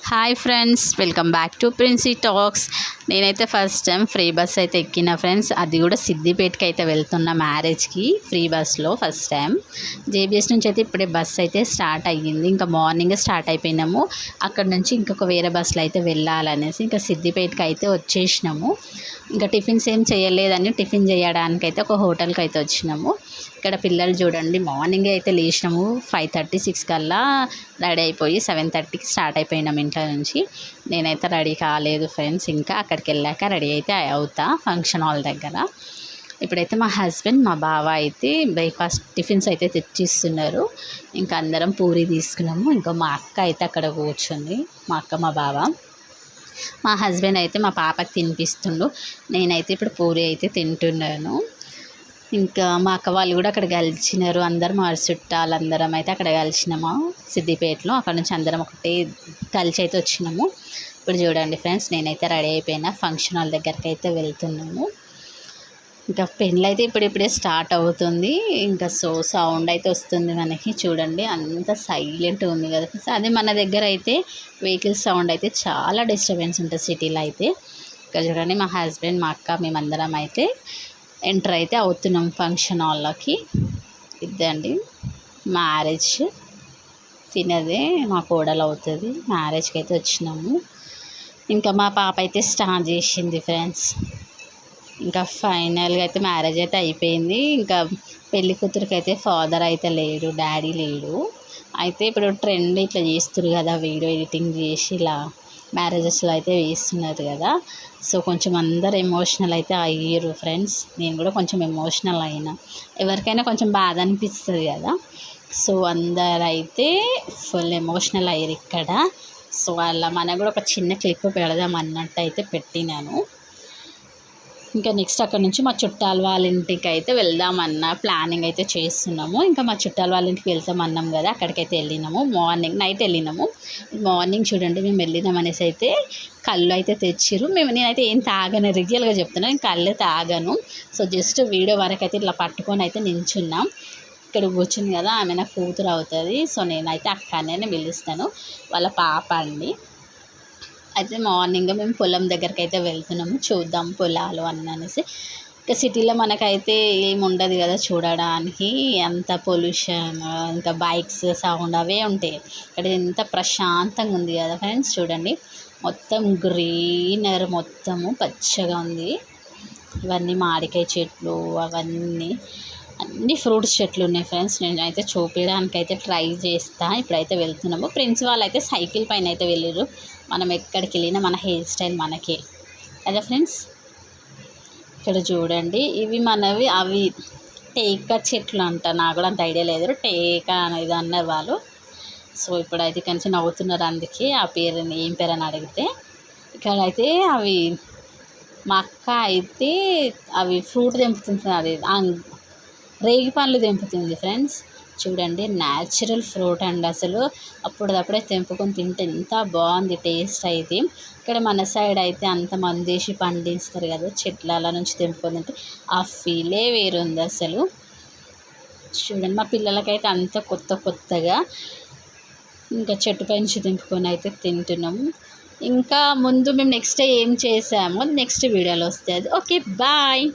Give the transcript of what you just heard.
Hi friends, welcome back to Princy talks. నేనైతే first time free bus అయితే ఎక్కిన friends. అది కూడా సిద్దిపేటకి అయితే వెళ్తున్న మ్యారేజ్కి ఫ్రీ బస్లో ఫస్ట్ టైం. జేబీఎస్ నుంచి అయితే ఇప్పుడే బస్ అయితే స్టార్ట్ అయ్యింది. ఇంకా మార్నింగ్ స్టార్ట్ అయిపోయినాము. అక్కడ నుంచి ఇంకొక వేరే బస్సులో అయితే వెళ్ళాలనేసి ఇంకా సిద్దిపేటకి అయితే వచ్చేసినాము. ఇంకా టిఫిన్స్ ఏం చేయలేదని టిఫిన్ చేయడానికి అయితే ఒక హోటల్కి అయితే వచ్చినాము. ఇక్కడ పిల్లలు చూడండి, మార్నింగే అయితే లేచినాము. 5:30, 6 కల్లా రెడీ అయిపోయి 7:30కి స్టార్ట్ అయిపోయినాం ఇంట్లో నుంచి. నేనైతే రెడీ కాలేదు ఫ్రెండ్స్. ఇంకా అక్కడికి వెళ్ళాక రెడీ అయితే అవుతా ఫంక్షన్ హాల్ దగ్గర. ఇప్పుడైతే మా హస్బెండ్, మా బావ అయితే బ్రేక్ఫాస్ట్ టిఫిన్స్ అయితే తెచ్చిస్తున్నారు. ఇంకా అందరం పూరి తీసుకున్నాము. ఇంకా మా అక్క అయితే అక్కడ కూర్చుంది. మా అక్క, మా బావ. మా హస్బెండ్ అయితే మా పాపకి తినిపిస్తుండు. నేనైతే ఇప్పుడు పూరి అయితే తింటున్నాను. ఇంకా మా అక్క వాళ్ళు కూడా అక్కడ కలిసినారు. అందరం మా చుట్టాలందరం అయితే అక్కడ కలిసినాము సిద్దిపేటలో. అక్కడ నుంచి అందరం ఒకటే కలిసి అయితే వచ్చినాము. ఇప్పుడు చూడండి ఫ్రెండ్స్, నేనైతే రెడీ అయిపోయినా ఫంక్షన్ హాల్ దగ్గరికి అయితే వెళ్తున్నాము. ఇంకా పెళ్ళి అయితే ఇప్పుడిప్పుడే స్టార్ట్ అవుతుంది. ఇంకా సౌండ్ అయితే వస్తుంది మనకి. చూడండి, అంత సైలెంట్ ఉంది కదా. అదే మన దగ్గర అయితే వెహికల్స్ సౌండ్ అయితే చాలా డిస్టర్బెన్స్ ఉంటుంది సిటీలో అయితే. ఇక్కడ చూడండి, మా హస్బెండ్, మా అక్క, మేమందరం అయితే ఎంటర్ అయితే అవుతున్నాం ఫంక్షన్ హాల్లోకి. ఇద్దండి మ్యారేజ్, తినదే మా కోడలు అవుతుంది. మ్యారేజ్కి అయితే వచ్చినాము. ఇంకా మా పాప అయితే స్టార్ట్ చేసింది ఫ్రెండ్స్. ఇంకా ఫైనల్గా అయితే మ్యారేజ్ అయితే అయిపోయింది. ఇంకా పెళ్లి కూతురికి అయితే ఫాదర్ అయితే లేడు, డాడీ లేడు. అయితే ఇప్పుడు ట్రెండ్ ఇట్లా చేస్తున్నారు కదా, వీడియో ఎడిటింగ్ చేసి ఇలా మ్యారేజెస్లో అయితే వేస్తున్నారు కదా. సో కొంచెం అందరు ఎమోషనల్ అయితే అయ్యారు ఫ్రెండ్స్. నేను కూడా కొంచెం ఎమోషనల్ అయినా. ఎవరికైనా కొంచెం బాధ అనిపిస్తుంది కదా. సో అందరు అయితే ఫుల్ ఎమోషనల్ అయ్యారు ఇక్కడ. సో అలా మనకు కూడా ఒక చిన్న క్లిప్ పెడదాం అన్నట్టు అయితే పెట్టినాను. ఇంకా నెక్స్ట్ అక్కడ నుంచి మా చుట్టాల వాళ్ళ ఇంటికి అయితే వెళ్దామన్న ప్లానింగ్ అయితే చేస్తున్నాము. ఇంకా మా చుట్టాల వాళ్ళ ఇంటికి వెళ్తామన్నాం కదా, అక్కడికైతే వెళ్ళినాము. నైట్ వెళ్ళినాము. మార్నింగ్ చూడండి, మేము వెళ్ళినాం అనేసి అయితే కళ్ళు అయితే తెచ్చిర్రు. నేనైతే ఏం తాగను, రియల్గా చెప్తున్నాను, నేను కళ్ళు తాగను. సో జస్ట్ వీడియో వరకు అయితే ఇట్లా పట్టుకొని అయితే నించున్నాం. ఇక్కడ కూర్చుంది కదా, ఆమె నా కూతురు అవుతుంది. సో నేనైతే అక్కడనే పిలుస్తాను. వాళ్ళ పాప అండి. అయితే మార్నింగ్ మేము పొలం దగ్గరికి అయితే వెళ్తున్నాము. చూద్దాం పొలాలు అనేసి. ఇంకా సిటీలో మనకైతే ఏమి ఉండదు కదా చూడడానికి. అంత పొల్యూషన్, ఇంకా బైక్స్ సౌండ్ అవే ఉంటాయి. ఇక్కడ ఎంత ప్రశాంతంగా ఉంది కదా ఫ్రెండ్స్. చూడండి, మొత్తం గ్రీనర్, మొత్తము పచ్చగా ఉంది. ఇవన్నీ మామిడికాయ చెట్లు, అవన్నీ అన్ని ఫ్రూట్స్ చెట్లు ఉన్నాయి ఫ్రెండ్స్. నేను అయితే చూపించడానికి అయితే ట్రై చేస్తా. ఇప్పుడైతే వెళ్తున్నాము. ఫ్రెండ్స్ వాళ్ళు అయితే సైకిల్ పైన అయితే వెళ్ళారు. మనం ఎక్కడికి వెళ్ళినా మన హెయిర్ స్టైల్ మనకే కదా ఫ్రెండ్స్. ఇక్కడ చూడండి, ఇవి మనవి, అవి టేక చెట్లు అంట. నాకు కూడా అంత ఐడియా లేదు. టేక అనేది అన్నారు వాళ్ళు. సో ఇప్పుడైతే కొంచెం నవ్వుతున్నారు. అందుకే ఆ పేరు ఏం పేరు అని అడిగితే, ఇక్కడైతే అవి మా అక్క అయితే అవి ఫ్రూట్ తెంపుతుంది. అది రేగి పండ్లు తెంపుతుంది ఫ్రెండ్స్. చూడండి, న్యాచురల్ ఫ్రూట్ అండి. అసలు అప్పుడప్పుడే తెంపుకొని తింటే ఎంత బాగుంది టేస్ట్ అయితే. ఇక్కడ మన సైడ్ అయితే అంత మందేసి పండిస్తారు కదా, చెట్ల నుంచి తెంపుకొని తింటే ఆ ఫీలే వేరుంది అసలు. చూడండి, మా పిల్లలకైతే అంత కొత్తగా ఇంకా చెట్టు పై నుంచి తెంపుకొని అయితే తింటున్నాము. ఇంకా ముందు మేము నెక్స్ట్ ఏం చేసామో నెక్స్ట్ వీడియోలో వస్తుంది. Okay, bye.